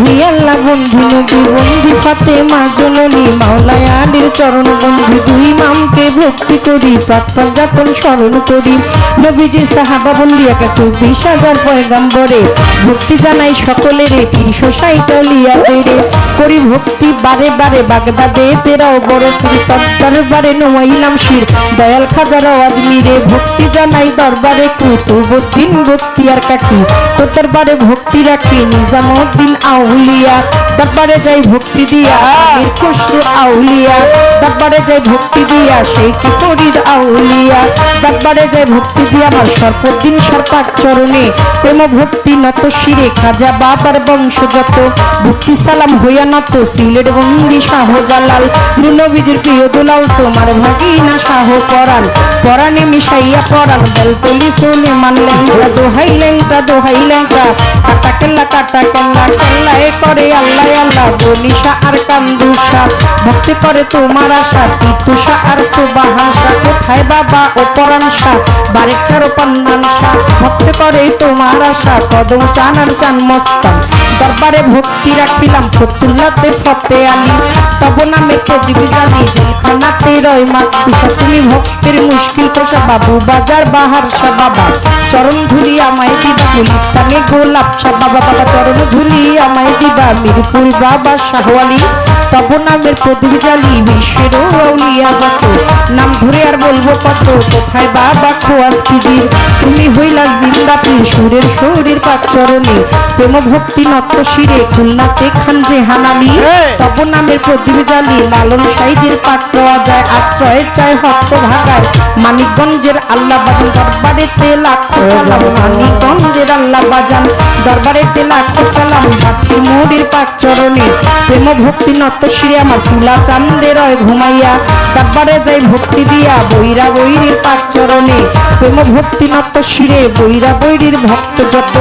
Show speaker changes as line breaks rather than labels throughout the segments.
বন্ধি আল্লাহ বন্ধি নবী বন্ধি ফাতেমা জননী মাওলায় আলীর চরণ বন্ধি দুই ইমামকে ভক্তি করি প্রার্থনা যাপন স্মরণ করি নবীজির সাহাবা বন্ধি 124,000 পয়গম্বরে ভক্তি জানাই সকলেরে 360 আউলিয়া পেরে করি ভক্তি বারে বারে বাগদাদে তেরাও বড় পুরি দরবারে নোয়াইলাম শির দয়াল খাজার আদমিরে ভক্তি জানাই দরবারে কুতুবউদ্দিন বখতিয়ার কাকি তোর দরবারে ভক্তি রাখি নিজামউদ্দিন আউলিয়া দরবারে যাই ভক্তি দিয়া আমির খুসরু আউলিয়া দরবারে যাই ভক্তি দিয়া শেখ ফরিদ আউলিয়া দরবারে যাই ভক্তি দিয়া আমার সর্বদিন সরকার চরণে প্রেম ভক্তি নত শিরে খাজা বাবার বংশগত ভক্তি সালাম হইয়া নত সিলেট বন্দি শাহজালাল নবীজির প্রিয় দুলাল তোমার ভাগিনা শাহ পরাণ পরাণে মিশাইয়া পরাণ বেলতলি শুনে মানলেন দোহাই লেংটা কাটা কেল্লা কেল্লায় করে আল্লাহ আল্লাহ বলিশা আর কান্দুষা ভক্তি করে তোমার আশা তিতুষা আর সুবাহাসা কোথায় বাবা ও পরাণ শাহ বারেক ছাড়ো পান্নান শাহ ভক্তি করে তোমার আশা কদম চান আর চান মস্তান দরবারে ভক্তি রাখিলাম ফতুল্লাতে ফতে আলী তব নামে প্রদীপ জানি জলখানাতে রয় মাতৃষা তুমি ভক্তের মুশকিল কোষা বাবু বাজার বাহার শাহ বাবা চরণ ধুলি আমায় দিবা গুলিস্তানে গোলাপ শাহ বাবা বাবা চরণ ধুলি আমায় দিবা মিরপুর বাবা শাহওয়ালি তব নামের প্রদীপ জালি বিশ্বের আউলিয়া যত নাম ধরে আর বলবো কত কোথায় বাবা খোয়াজ খিজির তুমি হইলা জিন্দা পীর সুরের শরীর পাক চরণে প্রেম ভক্তি নত শিরে খুলনাতে খান যে হানালি তব নামের প্রদীপ জালি লালন সাইদের পাক পাওয়া যায় আশ্রয় চায় হত্ত ভাগায় মানিকগঞ্জের আল্লাহ বাজান দরবারেতে লাখো সালাম মানিকগঞ্জের আল্লাহ বাজান দরবারেতে লাখো সালাম বাকি মুড়ির পাক চরণে প্রেম ভক্তি নত শিরে আমার তুলা চান্দে রয় ঘুমাইয়া দরবারে যাই ভক্তি দিয়া বৈরা বৈরির পাক চরণে প্রেম ভক্তি নত শিরে বৈরা বৈরির ভক্ত যত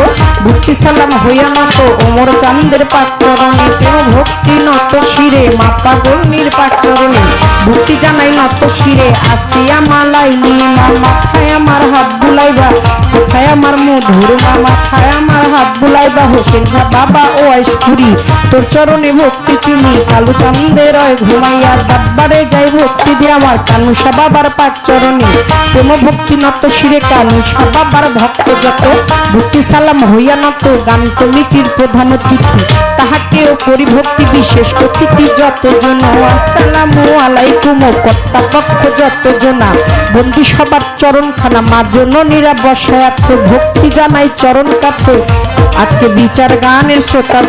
ভক্তি সালাম হইয়া নত ওমর চান্দের পাক চরণে প্রেম ভক্তি নত শিরে মাপা গর্ণির পাক চরণে ভক্তি জানাই নত শিরে আসিয়া মালাই নিমা মাথায় আমার হাত বুলাইবা কোথায় আমার মধুর মা মাথায় আমার হাত বুলাইবা হোসেন শাহ বাবা ও আইসপুরি তোর চরণে ভক্তি তুমি কালু চান্দের রয় ঘুমাইয়া দরবারে যাই ভক্তি দিয়ে আমার কানুষা বাবার পাক চরণে প্রেম ভক্তি নত শিরে কানুষা বাবার ভক্ত যত ভক্তি সালাম হইয়া নত গান কমিটির প্রধান অতিথি তাহাকেও করি ভক্তি বিশেষ অতিথি যতজন আসসালামু আলাইকুম কর্তাপক্ষ যতজনা বন্দি সবার চরণখানা মা জননীরা বসে আছে ভক্তি জানাই চরণ কাছে আজকে বিচার গানের শ্রোতা